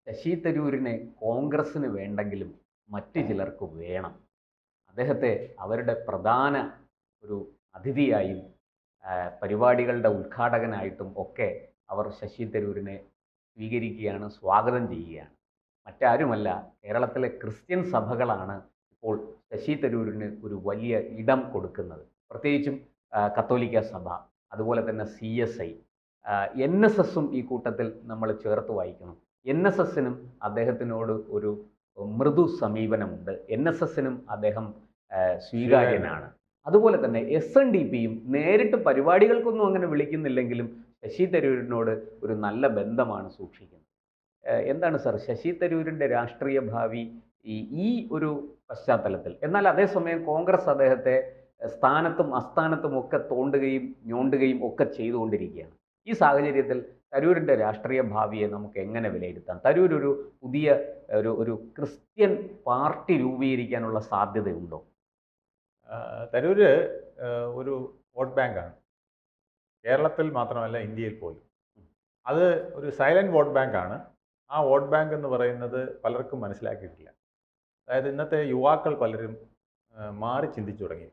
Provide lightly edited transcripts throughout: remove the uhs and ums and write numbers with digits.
ശശി തരൂരിനെ കോൺഗ്രസ്സിന് വേണ്ടെങ്കിലും മറ്റു ചിലർക്ക് വേണം. അദ്ദേഹത്തെ അവരുടെ പ്രധാന ഒരു അതിഥിയായും പരിപാടികളുടെ ഉദ്ഘാടകനായിട്ടും ഒക്കെ അവർ ശശി തരൂരിനെ സ്വീകരിക്കുകയാണ്, സ്വാഗതം ചെയ്യുകയാണ്. മറ്റാരുമല്ല, കേരളത്തിലെ ക്രിസ്ത്യൻ സഭകളാണ് ഇപ്പോൾ ശശി തരൂരിന് ഒരു വലിയ ഇടം കൊടുക്കുന്നത്. പ്രത്യേകിച്ചും കത്തോലിക്ക സഭ, അതുപോലെ തന്നെ CSI, NSSും ഈ കൂട്ടത്തിൽ നമ്മൾ ചേർത്ത് വായിക്കണം. NSSനും അദ്ദേഹത്തിനോട് ഒരു മൃദു സമീപനമുണ്ട്. NSSനും അദ്ദേഹം സ്വീകാര്യനാണ്. അതുപോലെ തന്നെ SNDPയും നേരിട്ട് പരിപാടികൾക്കൊന്നും അങ്ങനെ വിളിക്കുന്നില്ലെങ്കിലും ശശി തരൂരിനോട് ഒരു നല്ല ബന്ധമാണ് സൂക്ഷിക്കുന്നത്. എന്താണ് സർ ശശി തരൂരിൻ്റെ രാഷ്ട്രീയ ഭാവി ഈ ഒരു പശ്ചാത്തലത്തിൽ? എന്നാൽ അതേസമയം കോൺഗ്രസ് അദ്ദേഹത്തെ സ്ഥാനത്തും അസ്ഥാനത്തും ഒക്കെ തോണ്ടുകയും ഞോണ്ടുകയും ഒക്കെ ചെയ്തുകൊണ്ടിരിക്കുകയാണ്. ഈ സാഹചര്യത്തിൽ തരൂരിൻ്റെ രാഷ്ട്രീയ ഭാവിയെ നമുക്ക് എങ്ങനെ വിലയിരുത്താം? തരൂർ ഒരു പുതിയ ഒരു ക്രിസ്ത്യൻ പാർട്ടി രൂപീകരിക്കാനുള്ള സാധ്യതയുണ്ടോ? തരൂര് ഒരു വോട്ട് ബാങ്കാണ്. കേരളത്തിൽ മാത്രമല്ല, ഇന്ത്യയിൽ പോലും. അത് ഒരു സൈലന്റ് വോട്ട് ബാങ്കാണ്. ആ വോട്ട് ബാങ്ക് എന്ന് പറയുന്നത് പലർക്കും മനസ്സിലാക്കിയിട്ടില്ല. അതായത് ഇന്നത്തെ യുവാക്കൾ പലരും മാറി ചിന്തിച്ചു തുടങ്ങി.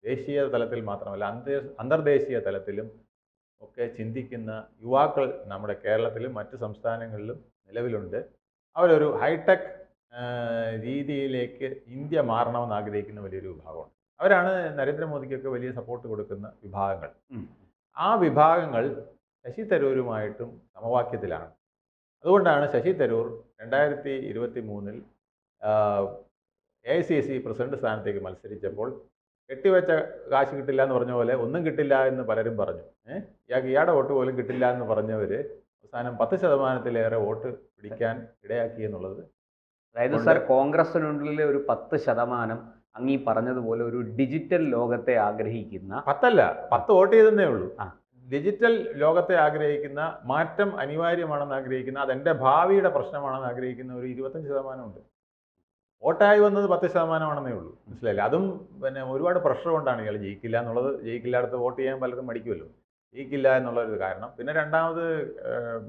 ദേശീയ തലത്തിൽ മാത്രമല്ല, അന്തർദേശീയ തലത്തിലും ഒക്കെ ചിന്തിക്കുന്ന യുവാക്കൾ നമ്മുടെ കേരളത്തിലും മറ്റ് സംസ്ഥാനങ്ങളിലും നിലവിലുണ്ട്. അവരൊരു ഹൈടെക് രീതിയിലേക്ക് ഇന്ത്യ മാറണമെന്ന് ആഗ്രഹിക്കുന്ന വലിയൊരു വിഭാഗമുണ്ട്. അവരാണ് നരേന്ദ്രമോദിക്കൊക്കെ വലിയ സപ്പോർട്ട് കൊടുക്കുന്ന വിഭാഗങ്ങൾ. ആ വിഭാഗങ്ങൾ ശശി തരൂരുമായിട്ടും സമവാക്യത്തിലാണ്. അതുകൊണ്ടാണ് ശശി തരൂർ 2023 AICC പ്രസിഡന്റ് സ്ഥാനത്തേക്ക് മത്സരിച്ചപ്പോൾ കെട്ടിവെച്ച കാശ് കിട്ടില്ല എന്ന് പറഞ്ഞ പോലെ ഒന്നും കിട്ടില്ല എന്ന് പലരും പറഞ്ഞു. ഇയാളുടെ വോട്ട് പോലും കിട്ടില്ല എന്ന് പറഞ്ഞവർ അവസാനം 10%-ലേറെ വോട്ട് പിടിക്കാൻ ഇടയാക്കി എന്നുള്ളത്. അതായത് സർ, കോൺഗ്രസിനുള്ളിലെ ഒരു 10% അങ്ങീ പറഞ്ഞതുപോലെ ഒരു ഡിജിറ്റൽ ലോകത്തെ ആഗ്രഹിക്കുന്ന 10 വോട്ട് ചെയ്തെന്നേ ഉള്ളൂ. ഡിജിറ്റൽ ലോകത്തെ ആഗ്രഹിക്കുന്ന, മാറ്റം അനിവാര്യമാണെന്ന് ആഗ്രഹിക്കുന്ന, അതെൻ്റെ ഭാവിയുടെ പ്രശ്നമാണെന്ന് ആഗ്രഹിക്കുന്ന ഒരു 25% ഉണ്ട്. വോട്ടായി വന്നത് 10%ആണെന്നേ ഉള്ളൂ. മനസ്സിലായില്ലേ? അതും പിന്നെ ഒരുപാട് പ്രഷർ കൊണ്ടാണ് ഇയാൾ ജയിക്കില്ല എന്നുള്ളത്. ജയിക്കില്ലാടത്ത് വോട്ട് ചെയ്യാൻ പലരും മടിക്കുമല്ലോ. ജയിക്കില്ല എന്നുള്ളൊരു കാരണം. പിന്നെ രണ്ടാമത്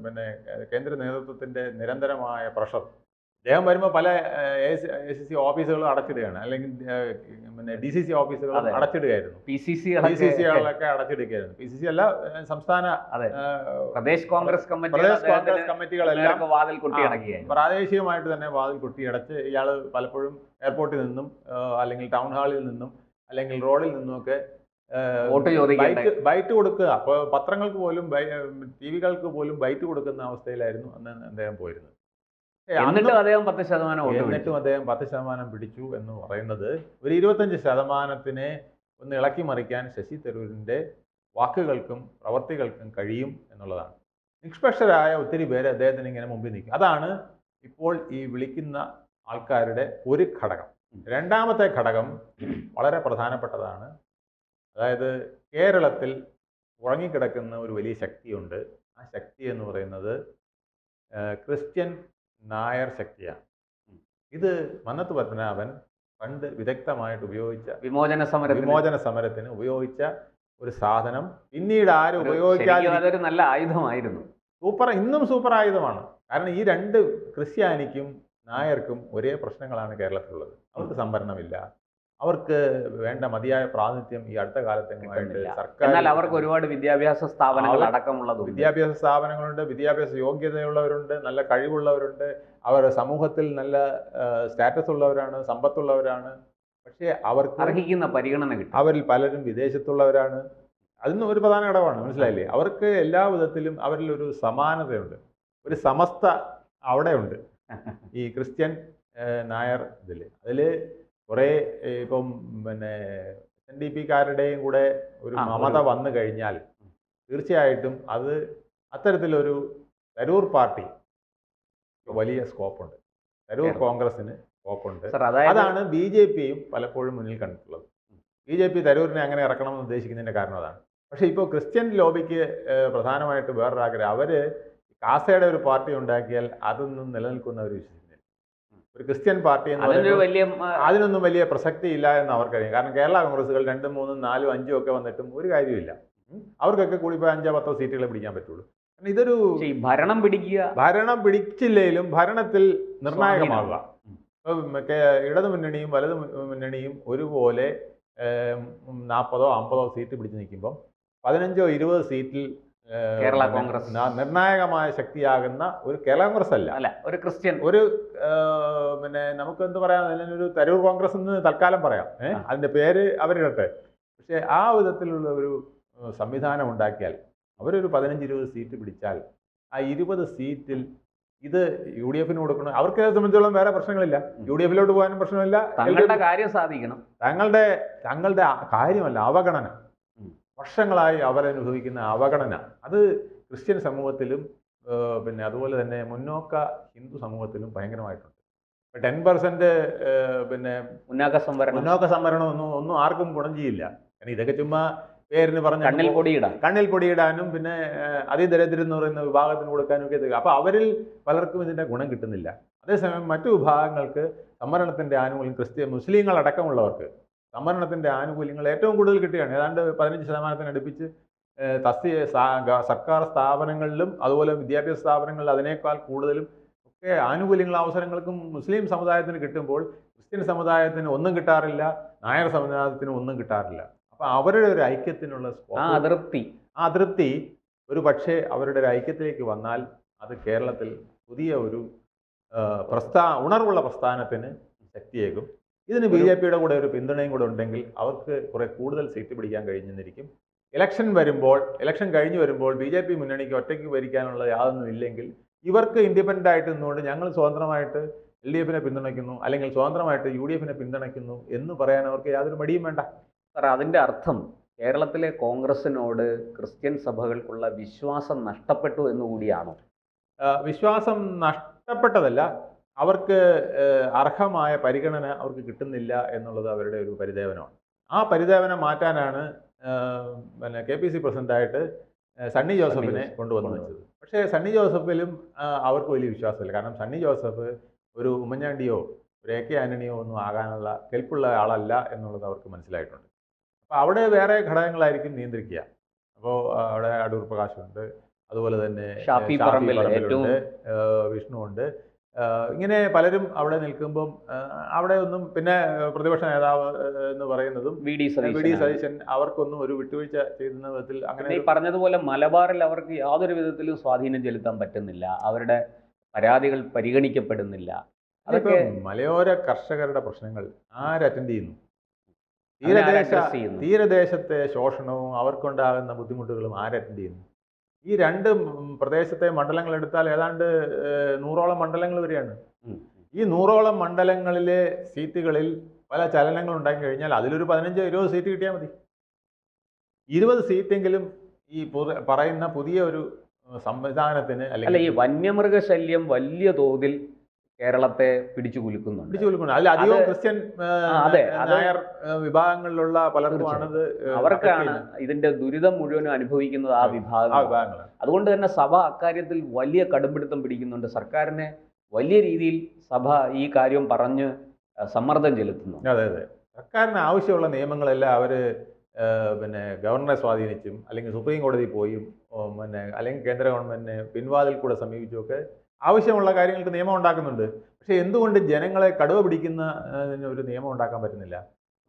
പിന്നെ കേന്ദ്ര നേതൃത്വത്തിൻ്റെ നിരന്തരമായ പ്രഷർ. അദ്ദേഹം വരുമ്പോൾ പല AICC ഓഫീസുകളും അടച്ചിടുകയാണ്, അല്ലെങ്കിൽ പിന്നെ DCC ഓഫീസുകളും അടച്ചിടുകയായിരുന്നു. PCCകളൊക്കെ അടച്ചിടുകയായിരുന്നു. PCC അല്ല, സംസ്ഥാന പ്രദേശ് കോൺഗ്രസ് കമ്മിറ്റികളെല്ലാം പ്രാദേശികമായിട്ട് തന്നെ വാതിൽ കൊട്ടിയടച്ച് ഇയാൾ പലപ്പോഴും എയർപോർട്ടിൽ നിന്നും, അല്ലെങ്കിൽ ടൗൺ ഹാളിൽ നിന്നും, അല്ലെങ്കിൽ റോഡിൽ നിന്നുമൊക്കെ ബൈറ്റ് കൊടുക്കുക. അപ്പോൾ പത്രങ്ങൾക്ക് പോലും TV-കൾക്ക് പോലും ബൈറ്റ് കൊടുക്കുന്ന അവസ്ഥയിലായിരുന്നു അന്ന് അദ്ദേഹം പോയിരുന്നത്. എന്നിട്ടും അദ്ദേഹം 10% പിടിച്ചു എന്ന് പറയുന്നത് ഒരു 25%-നെ ഒന്ന് ഇളക്കി മറിക്കാൻ ശശി തരൂരിൻ്റെ വാക്കുകൾക്കും പ്രവർത്തികൾക്കും കഴിയും എന്നുള്ളതാണ്. നിഷ്പക്ഷരായ ഒത്തിരി പേര് അദ്ദേഹത്തിന് ഇങ്ങനെ മുമ്പിൽ നിൽക്കും. അതാണ് ഇപ്പോൾ ഈ വിളിക്കുന്ന ആൾക്കാരുടെ ഒരു ഘടകം. രണ്ടാമത്തെ ഘടകം വളരെ പ്രധാനപ്പെട്ടതാണ്. അതായത് കേരളത്തിൽ ഉറങ്ങിക്കിടക്കുന്ന ഒരു വലിയ ശക്തിയുണ്ട്. ആ ശക്തി എന്ന് പറയുന്നത് ക്രിസ്ത്യൻ നായർ ശക്തിയാണ്. ഇത് മന്നത്ത് പത്മനാഭൻ പണ്ട് വിദഗ്ധമായിട്ട് ഉപയോഗിച്ച വിമോചന സമരത്തിന് ഉപയോഗിച്ച ഒരു സാധനം പിന്നീട് ആരും ഉപയോഗിക്കാതെ നല്ല ആയുധമായിരുന്നു. ഇന്നും സൂപ്പർ ആയുധമാണ്. കാരണം ഈ രണ്ട് ക്രിസ്ത്യാനിക്കും നായർക്കും ഒരേ പ്രശ്നങ്ങളാണ് കേരളത്തിലുള്ളത്. അവർക്ക് സംവരണമില്ല, അവർക്ക് വേണ്ട മതിയായ പ്രാതിനിധ്യം ഈ അടുത്ത കാലത്തെങ്ങുമായിട്ട് സർക്കാർ, അവർക്ക് ഒരുപാട് വിദ്യാഭ്യാസ സ്ഥാപനങ്ങൾ അടക്കമുള്ളത്, വിദ്യാഭ്യാസ സ്ഥാപനങ്ങളുണ്ട്, വിദ്യാഭ്യാസ യോഗ്യതയുള്ളവരുണ്ട്, നല്ല കഴിവുള്ളവരുണ്ട്, അവർ സമൂഹത്തിൽ നല്ല സ്റ്റാറ്റസ് ഉള്ളവരാണ്, സമ്പത്തുള്ളവരാണ്. പക്ഷേ അവർക്ക് അർഹിക്കുന്ന പരിഗണന കിട്ടും. അവരിൽ പലരും വിദേശത്തുള്ളവരാണ്. അതിന് ഒരു പ്രധാന ഘടകമാണ്. മനസ്സിലായില്ലേ? അവർക്ക് എല്ലാ വിധത്തിലും അവരിൽ ഒരു സമാനതയുണ്ട്, ഒരു സമസ്ത അവിടെയുണ്ട് ഈ ക്രിസ്ത്യൻ നായർ അതിൽ കുറേ ഇപ്പം പിന്നെ SNDPക്കാരുടെയും കൂടെ ഒരു മമത വന്നു കഴിഞ്ഞാൽ തീർച്ചയായിട്ടും അത് അത്തരത്തിലൊരു തരൂർ പാർട്ടി വലിയ സ്കോപ്പുണ്ട്. തരൂർ കോൺഗ്രസിന് സ്കോപ്പുണ്ട്. അതാണ് BJPയും പലപ്പോഴും മുന്നിൽ കണ്ടിട്ടുള്ളത്. BJP തരൂരിനെ അങ്ങനെ ഇറക്കണമെന്ന് ഉദ്ദേശിക്കുന്നതിൻ്റെ കാരണം അതാണ്. പക്ഷേ ഇപ്പോൾ ക്രിസ്ത്യൻ ലോബിക്ക് പ്രധാനമായിട്ട് വേറൊരാഗ്രഹം, അവർ കാസയുടെ ഒരു പാർട്ടി ഉണ്ടാക്കിയാൽ അതൊന്നും നിലനിൽക്കുന്നവർ വിശ്വസിക്കുന്നില്ല. ഒരു ക്രിസ്ത്യൻ പാർട്ടി എന്ന് പറയുമ്പോൾ അതിനൊന്നും വലിയ പ്രസക്തി ഇല്ല എന്ന് അവർക്കറിയാം. കാരണം കേരള കോൺഗ്രസുകൾ 2, 3, 4, 5 ഒക്കെ വന്നിട്ടും ഒരു കാര്യമില്ല. അവർക്കൊക്കെ കൂടി ഇപ്പോൾ 5-10 സീറ്റുകളെ പിടിക്കാൻ പറ്റുള്ളൂ. ഇതൊരു പക്ഷേ ഈ ഭരണം ഭരണം പിടിച്ചില്ലെങ്കിലും ഭരണത്തിൽ നിർണായകമാകുക. ഉം. ഇടതു മുന്നണിയും വലതു മുന്നണിയും ഒരുപോലെ 40 50 സീറ്റ് പിടിച്ചു നിൽക്കുമ്പം 15 20 സീറ്റിൽ കേരള കോൺഗ്രസ് നിർണായകമായ ശക്തിയാകുന്ന ഒരു കേരള കോൺഗ്രസ് അല്ല, ഒരു ക്രിസ്ത്യൻ, ഒരു പിന്നെ നമുക്ക് എന്ത് പറയാം, അതിനൊരു തരൂർ കോൺഗ്രസ് എന്ന് തൽക്കാലം പറയാം. അതിന്റെ പേര് അവരിടട്ടെ. പക്ഷെ ആ വിധത്തിലുള്ള ഒരു സംവിധാനം ഉണ്ടാക്കിയാൽ, അവരൊരു 15-20 സീറ്റ് പിടിച്ചാൽ ആ 20 സീറ്റിൽ ഇത് യു ഡി എഫിന് കൊടുക്കണം. അവർക്ക് സംബന്ധിച്ചോളം വേറെ പ്രശ്നങ്ങളില്ല. യു ഡി എഫിലോട്ട് പോകാനും പ്രശ്നമില്ല. തങ്ങളുടെ കാര്യം സാധിക്കണം. തങ്ങളുടെ കാര്യമല്ല, അവഗണന, വർഷങ്ങളായി അവരനുഭവിക്കുന്ന അവഗണന, അത് ക്രിസ്ത്യൻ സമൂഹത്തിലും പിന്നെ അതുപോലെ തന്നെ മുന്നോക്ക ഹിന്ദു സമൂഹത്തിലും ഭയങ്കരമായിട്ടുണ്ട്. 10% പിന്നെ മുന്നോക്ക സംവരണം ഒന്നും ആർക്കും ഗുണം ചെയ്യില്ല. കാരണം ഇതൊക്കെ ചുമ്മാ പേരിന് പറഞ്ഞ കണ്ണിൽ പൊടിയിടാനും പിന്നെ അതിദരിദ്രം എന്ന് പറയുന്ന വിഭാഗത്തിന് കൊടുക്കാനും ഒക്കെ. അപ്പോൾ അവരിൽ പലർക്കും ഇതിൻ്റെ ഗുണം കിട്ടുന്നില്ല. അതേസമയം മറ്റു വിഭാഗങ്ങൾക്ക് സംവരണത്തിൻ്റെ ആനുകൂല്യം, മുസ്ലിങ്ങൾ അടക്കമുള്ളവർക്ക് സംവരണത്തിൻ്റെ ആനുകൂല്യങ്ങൾ ഏറ്റവും കൂടുതൽ കിട്ടുകയാണ്. ഏതാണ്ട് 15% അടുപ്പിച്ച് സർക്കാർ സ്ഥാപനങ്ങളിലും അതുപോലെ വിദ്യാഭ്യാസ സ്ഥാപനങ്ങളിലും അതിനേക്കാൾ കൂടുതലും ഒക്കെ ആനുകൂല്യങ്ങളും അവസരങ്ങൾക്കും മുസ്ലിം സമുദായത്തിന് കിട്ടുമ്പോൾ ക്രിസ്ത്യൻ സമുദായത്തിന് ഒന്നും കിട്ടാറില്ല, നായർ സമുദായത്തിന് ഒന്നും കിട്ടാറില്ല. അപ്പോൾ അവരുടെ ഒരു ഐക്യത്തിനുള്ള അതൃപ്തി ഒരു പക്ഷേ അവരുടെ ഒരു ഐക്യത്തിലേക്ക് വന്നാൽ അത് കേരളത്തിൽ പുതിയ ഒരു ഉണർവുള്ള പ്രസ്ഥാനത്തിന് ശക്തിയേകും. ഇതിന് BJP-യുടെ കൂടെ ഒരു പിന്തുണയും കൂടെ ഉണ്ടെങ്കിൽ അവർക്ക് കുറെ കൂടുതൽ സീറ്റ് പിടിക്കാൻ കഴിഞ്ഞെന്നിരിക്കും. ഇലക്ഷൻ കഴിഞ്ഞ് വരുമ്പോൾ BJP മുന്നണിക്ക് ഒറ്റയ്ക്ക് ഭരിക്കാനുള്ള യാതൊന്നും ഇല്ലെങ്കിൽ ഇവർക്ക് ഇൻഡിപെൻഡൻ്റ് ആയിട്ട് നിന്നുകൊണ്ട് ഞങ്ങൾ സ്വതന്ത്രമായിട്ട് LDF-നെ പിന്തുണയ്ക്കുന്നു അല്ലെങ്കിൽ സ്വതന്ത്രമായിട്ട് UDF-നെ പിന്തുണയ്ക്കുന്നു എന്ന് പറയാൻ അവർക്ക് യാതൊരു മടിയും വേണ്ട. സാർ, അതിൻ്റെ അർത്ഥം കേരളത്തിലെ കോൺഗ്രസിനോട് ക്രിസ്ത്യൻ സഭകൾക്കുള്ള വിശ്വാസം നഷ്ടപ്പെട്ടു എന്നുകൂടിയാണോ? വിശ്വാസം നഷ്ടപ്പെട്ടതല്ല, അവർക്ക് അർഹമായ പരിഗണന അവർക്ക് കിട്ടുന്നില്ല എന്നുള്ളത് അവരുടെ ഒരു പരിദേവനമാണ്. ആ പരിദേവനം മാറ്റാനാണ് പിന്നെ KPC പ്രസിഡൻ്റായിട്ട് സണ്ണി ജോസഫിനെ കൊണ്ടുവന്നു വെച്ചത്. പക്ഷേ സണ്ണി ജോസഫിലും അവർക്ക് വലിയ വിശ്വാസമില്ല. കാരണം സണ്ണി ജോസഫ് ഒരു ഉമ്മൻചാണ്ടിയോ ഒരു AK ആന്റണിയോ ഒന്നും ആകാനുള്ള കെൽപ്പുള്ള ആളല്ല എന്നുള്ളത് അവർക്ക് മനസ്സിലായിട്ടുണ്ട്. അപ്പോൾ അവിടെ വേറെ ഘടകങ്ങളായിരിക്കും നിയന്ത്രിക്കുക. അപ്പോൾ അവിടെ അടൂർ പ്രകാശുണ്ട്, അതുപോലെ തന്നെ ഷാഫി പറമ്പിലുണ്ട്, വിഷ്ണുവുണ്ട്. ഇങ്ങനെ പലരും അവിടെ നിൽക്കുമ്പം അവിടെ ഒന്നും പിന്നെ പ്രതിപക്ഷ നേതാവ് എന്ന് പറയുന്നതും വി ഡി സതീശൻ അവർക്കൊന്നും ഒരു വിട്ടുവീഴ്ച ചെയ്യുന്ന വിധത്തിൽ അങ്ങനെ പറഞ്ഞതുപോലെ മലബാറിൽ അവർക്ക് യാതൊരു വിധത്തിലും സ്വാധീനം ചെലുത്താൻ പറ്റുന്നില്ല. അവരുടെ പരാതികൾ പരിഗണിക്കപ്പെടുന്നില്ല. അതൊക്കെ മലയോര കർഷകരുടെ പ്രശ്നങ്ങൾ ആര് അറ്റൻഡ് ചെയ്യുന്നു? തീരദേശത്തെ ശോഷണവും അവർക്കുണ്ടാകുന്ന ബുദ്ധിമുട്ടുകളും ആര് അറ്റൻഡ് ചെയ്യുന്നു? ഈ രണ്ട് പ്രദേശത്തെ മണ്ഡലങ്ങൾ എടുത്താൽ ഏതാണ്ട് 100ഓളം മണ്ഡലങ്ങൾ വരെയാണ്. ഈ 100ഓളം മണ്ഡലങ്ങളിലെ സീറ്റുകളിൽ പല ചലനങ്ങൾ ഉണ്ടാക്കി കഴിഞ്ഞാൽ അതിലൊരു 15-20 സീറ്റ് കിട്ടിയാൽ മതി. 20 സീറ്റെങ്കിലും ഈ പറയുന്ന പുതിയ ഒരു സംവിധാനത്തിന് അല്ലെങ്കിൽ ഈ വന്യമൃഗശല്യം വലിയ തോതിൽ കേരളത്തെ പിടിച്ചു കുലുക്കുന്നുണ്ട്. അതിൽ അധികം ക്രിസ്ത്യൻ നായർ വിഭാഗങ്ങളിലുള്ള പലർക്കുമാണത്. അവർക്കാണ് ഇതിന്റെ ദുരിതം മുഴുവനും അനുഭവിക്കുന്നത് ആ വിഭാഗങ്ങൾ. അതുകൊണ്ട് തന്നെ സഭ അക്കാര്യത്തിൽ വലിയ കടുംപിടുത്തം പിടിക്കുന്നുണ്ട്. സർക്കാരിനെ വലിയ രീതിയിൽ സഭ ഈ കാര്യം പറഞ്ഞ് സമ്മർദ്ദം ചെലുത്തുന്നു. അതെ, സർക്കാരിന് ആവശ്യമുള്ള നിയമങ്ങളെല്ലാം അവർ പിന്നെ ഗവർണറെ സ്വാധീനിച്ചും അല്ലെങ്കിൽ സുപ്രീം കോടതിയിൽ പോയും പിന്നെ അല്ലെങ്കിൽ കേന്ദ്ര ഗവൺമെന്റിനെ പിൻവാതിൽ കൂടെ സമീപിച്ചുമൊക്കെ ആവശ്യമുള്ള കാര്യങ്ങൾക്ക് നിയമം ഉണ്ടാക്കുന്നുണ്ട്. പക്ഷേ എന്തുകൊണ്ട് ജനങ്ങളെ കടുവ പിടിക്കുന്നതിന് ഒരു നിയമം ഉണ്ടാക്കാൻ പറ്റുന്നില്ല?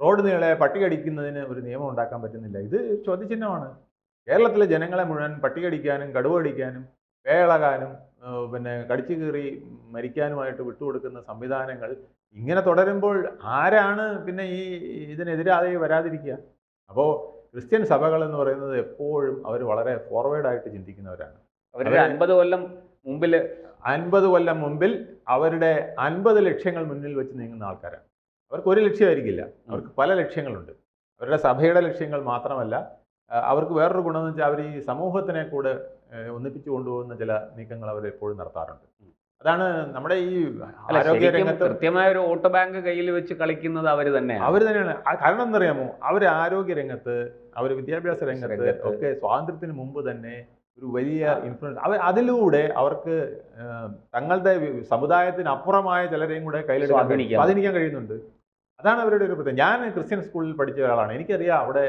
റോഡ് നീളെ പട്ടികടിക്കുന്നതിന് ഒരു നിയമം ഉണ്ടാക്കാൻ പറ്റുന്നില്ല? ഇത് ചോദ്യചിഹ്നമാണ്. കേരളത്തിലെ ജനങ്ങളെ മുഴുവൻ പട്ടികടിക്കാനും കടുവ അടിക്കാനും പേളകാനും പിന്നെ കടിച്ചു കീറി മരിക്കാനുമായിട്ട് വിട്ടുകൊടുക്കുന്ന സംവിധാനങ്ങൾ ഇങ്ങനെ തുടരുമ്പോൾ ആരാണ് പിന്നെ ഇതിനെതിരാതെ വരാതിരിക്കുക? അപ്പോൾ ക്രിസ്ത്യൻ സഭകൾ എന്ന് പറയുന്നത് എപ്പോഴും അവർ വളരെ ഫോർവേഡായിട്ട് ചിന്തിക്കുന്നവരാണ്. അവരുടെ 50 കൊല്ലം മുമ്പിൽ അവരുടെ 50 ലക്ഷ്യങ്ങൾ മുന്നിൽ വെച്ച് നീങ്ങുന്ന ആൾക്കാരാണ്. അവർക്ക് ഒരു ലക്ഷ്യമായിരിക്കില്ല, അവർക്ക് പല ലക്ഷ്യങ്ങളുണ്ട്. അവരുടെ സഭയുടെ ലക്ഷ്യങ്ങൾ മാത്രമല്ല, അവർക്ക് വേറൊരു ഗുണമെന്ന് വെച്ചാൽ അവർ ഈ സമൂഹത്തിനെ കൂടെ ഒന്നിപ്പിച്ചു കൊണ്ടുപോകുന്ന ചില നീക്കങ്ങൾ അവർ എപ്പോഴും നടത്താറുണ്ട്. അതാണ് നമ്മുടെ ഈ ആരോഗ്യ രംഗത്ത് കൃത്യമായ ഒരു വോട്ട് ബാങ്ക് കയ്യിൽ വെച്ച് കളിക്കുന്നത് അവർ തന്നെയാണ്. കാരണം എന്തറിയാമോ, അവർ ആരോഗ്യ രംഗത്ത്, അവർ വിദ്യാഭ്യാസ രംഗത്ത് ഒക്കെ സ്വാതന്ത്ര്യത്തിന് മുമ്പ് തന്നെ ഒരു വലിയ ഇൻഫ്ലുവൻസ് അതിലൂടെ അവർക്ക് തങ്ങളുടെ സമുദായത്തിന് അപ്പുറമായ ചിലരെയും കൂടെ സ്വാധീനിക്കാൻ കഴിയുന്നുണ്ട്. അതാണ് അവരുടെ ഒരു പ്രത്യേകത. ഞാൻ ക്രിസ്ത്യൻ സ്കൂളിൽ പഠിച്ച ഒരാളാണ്. എനിക്കറിയാം അവിടെ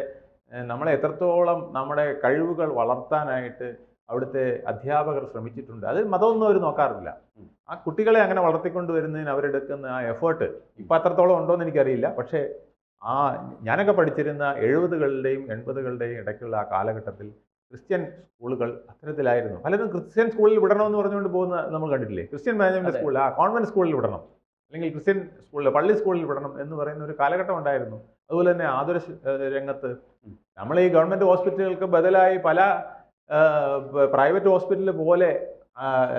നമ്മളെ എത്രത്തോളം നമ്മുടെ കഴിവുകൾ വളർത്താനായിട്ട് അവിടുത്തെ അധ്യാപകർ ശ്രമിച്ചിട്ടുണ്ട്. അത് മതമൊന്നും അവർ നോക്കാറില്ല. ആ കുട്ടികളെ അങ്ങനെ വളർത്തിക്കൊണ്ടുവരുന്നതിന് അവരെടുക്കുന്ന ആ എഫേർട്ട് ഇപ്പം അത്രത്തോളം ഉണ്ടോ എന്ന് എനിക്കറിയില്ല. പക്ഷേ ഞാനൊക്കെ പഠിച്ചിരുന്ന 70കളുടെയും 80കളുടെയും ഇടയ്ക്കുള്ള ആ കാലഘട്ടത്തിൽ ക്രിസ്ത്യൻ സ്കൂളുകൾ അത്തരത്തിലായിരുന്നു. പലരും ക്രിസ്ത്യൻ സ്കൂളിൽ വിടണമെന്ന് പറഞ്ഞുകൊണ്ട് പോകുന്ന നമ്മൾ കണ്ടിട്ടില്ലേ? ക്രിസ്ത്യൻ മാനേജ്മെന്റ് സ്കൂളിൽ, കോൺവെന്റ് സ്കൂളിൽ വിടണം, അല്ലെങ്കിൽ ക്രിസ്ത്യൻ സ്കൂളിൽ, പള്ളി സ്കൂളിൽ വിടണം എന്ന് പറയുന്ന ഒരു കാലഘട്ടം ഉണ്ടായിരുന്നു. അതുപോലെ തന്നെ ആതുര രംഗത്ത് നമ്മൾ ഈ ഗവൺമെന്റ് ഹോസ്പിറ്റലുകൾക്ക് ബദലായി പല പ്രൈവറ്റ് ഹോസ്പിറ്റൽ പോലെ,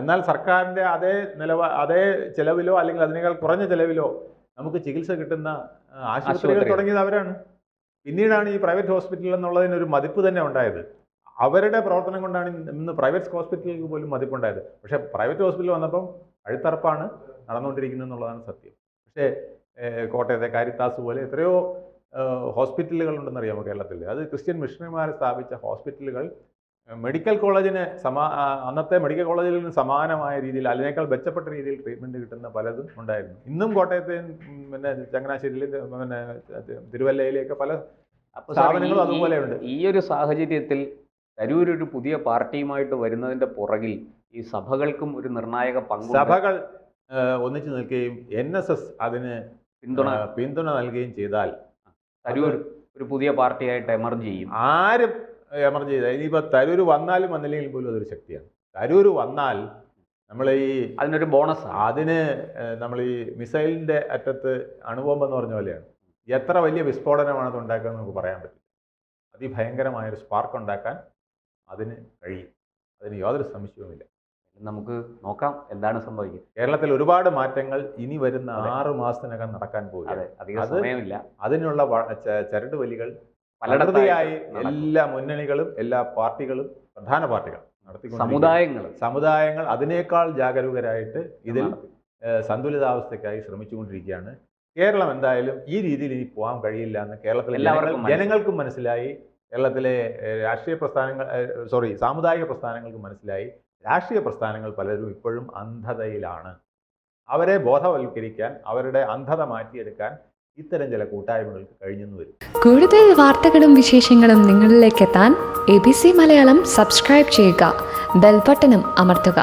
എന്നാൽ സർക്കാരിൻ്റെ അതേ ചെലവിലോ അല്ലെങ്കിൽ അതിനേക്കാൾ കുറഞ്ഞ ചെലവിലോ നമുക്ക് ചികിത്സ കിട്ടുന്ന ആശുപത്രികൾ തുടങ്ങിയത് അവരാണ്. പിന്നീടാണ് ഈ പ്രൈവറ്റ് ഹോസ്പിറ്റൽ എന്നുള്ളതിനൊരു മതിപ്പ് തന്നെ ഉണ്ടായത്. അവരുടെ പ്രവർത്തനം കൊണ്ടാണ് ഇന്ന് പ്രൈവറ്റ് ഹോസ്പിറ്റലുകൾക്ക് പോലും മതിപ്പുണ്ടായത്. പക്ഷേ പ്രൈവറ്റ് ഹോസ്പിറ്റൽ വന്നപ്പം അഴുത്തറപ്പാണ് നടന്നുകൊണ്ടിരിക്കുന്നത് എന്നുള്ളതാണ് സത്യം. പക്ഷേ കോട്ടയത്തെ കാരിത്താസ് പോലെ എത്രയോ ഹോസ്പിറ്റലുകളുണ്ടെന്നറിയാമോ കേരളത്തിൽ? അത് ക്രിസ്ത്യൻ മിഷണറിമാർ സ്ഥാപിച്ച ഹോസ്പിറ്റലുകൾ മെഡിക്കൽ കോളേജിന് അന്നത്തെ മെഡിക്കൽ കോളേജിൽ നിന്ന് സമാനമായ രീതിയിൽ, അതിനേക്കാൾ മെച്ചപ്പെട്ട രീതിയിൽ ട്രീറ്റ്മെൻറ്റ് കിട്ടുന്ന പലതും ഉണ്ടായിരുന്നു. ഇന്നും കോട്ടയത്തെയും പിന്നെ ചങ്ങനാശ്ശേരിയിലും പിന്നെ തിരുവല്ലയിലെയൊക്കെ പല സ്ഥാപനങ്ങളും അതുപോലെ ഉണ്ട്. ഈ ഒരു സാഹചര്യത്തിൽ തരൂർ ഒരു പുതിയ പാർട്ടിയുമായിട്ട് വരുന്നതിൻ്റെ പുറകിൽ ഈ സഭകൾക്കും ഒരു നിർണായക പങ്ക്, സഭകൾ ഒന്നിച്ചു നിൽക്കുകയും NSS അതിന് പിന്തുണ നൽകുകയും ചെയ്താൽ തരൂർ ഒരു പുതിയ പാർട്ടിയായിട്ട് എമർജ് ചെയ്യും. ആരും എമർജ് ചെയ്താൽ, ഇനിയിപ്പോൾ തരൂർ വന്നാലും വന്നില്ലെങ്കിൽ പോലും അതൊരു ശക്തിയാണ്. തരൂർ വന്നാൽ നമ്മൾ അതിനൊരു ബോണസ്, അതിന് നമ്മൾ ഈ മിസൈലിൻ്റെ അറ്റത്ത് അണുബോംബെന്ന് പറഞ്ഞ പോലെയാണ്. എത്ര വലിയ വിസ്ഫോടനമാണ് അത് ഉണ്ടാക്കുക നമുക്ക് പറയാൻ പറ്റില്ല. അതിഭയങ്കരമായൊരു സ്പാർക്ക് ഉണ്ടാക്കാൻ അതിന് കഴിയും. അതിന് യാതൊരു സംശയവുമില്ല. നമുക്ക് നോക്കാം എന്താണ് സംഭവിക്കുക. കേരളത്തിൽ ഒരുപാട് മാറ്റങ്ങൾ ഇനി വരുന്ന 6 മാസത്തിനകം നടക്കാൻ പോകുകയാണ്. അതിനുള്ള ചരട് വലികൾ പലയിടത്തായി എല്ലാ മുന്നണികളും, എല്ലാ പാർട്ടികളും, പ്രധാന പാർട്ടികൾ നടത്തിക്കൊണ്ട്, സമുദായങ്ങൾ അതിനേക്കാൾ ജാഗരൂകരായിട്ട് ഇതിൽ സന്തുലിതാവസ്ഥയ്ക്കായി ശ്രമിച്ചുകൊണ്ടിരിക്കുകയാണ്. കേരളം എന്തായാലും ഈ രീതിയിൽ ഇനി പോകാൻ കഴിയില്ല എന്ന് കേരളത്തിലെ ജനങ്ങൾക്കും മനസ്സിലായി. കേരളത്തിലെ സാമുദായിക പ്രസ്ഥാനങ്ങൾക്ക് മനസ്സിലായി. രാഷ്ട്രീയ പ്രസ്ഥാനങ്ങൾ പലരും ഇപ്പോഴും അന്ധതയിലാണ്. അവരെ ബോധവൽക്കരിക്കാൻ, അവരുടെ അന്ധത മാറ്റിയെടുക്കാൻ ഇത്തരം ചില കൂട്ടായ്മകൾക്ക് കഴിഞ്ഞെന്ന് വരും. കൂടുതൽ വാർത്തകളും വിശേഷങ്ങളും നിങ്ങളിലേക്ക് എത്താൻ ABC മലയാളം സബ്സ്ക്രൈബ് ചെയ്യുക, ബെൽ ബട്ടണും അമർത്തുക.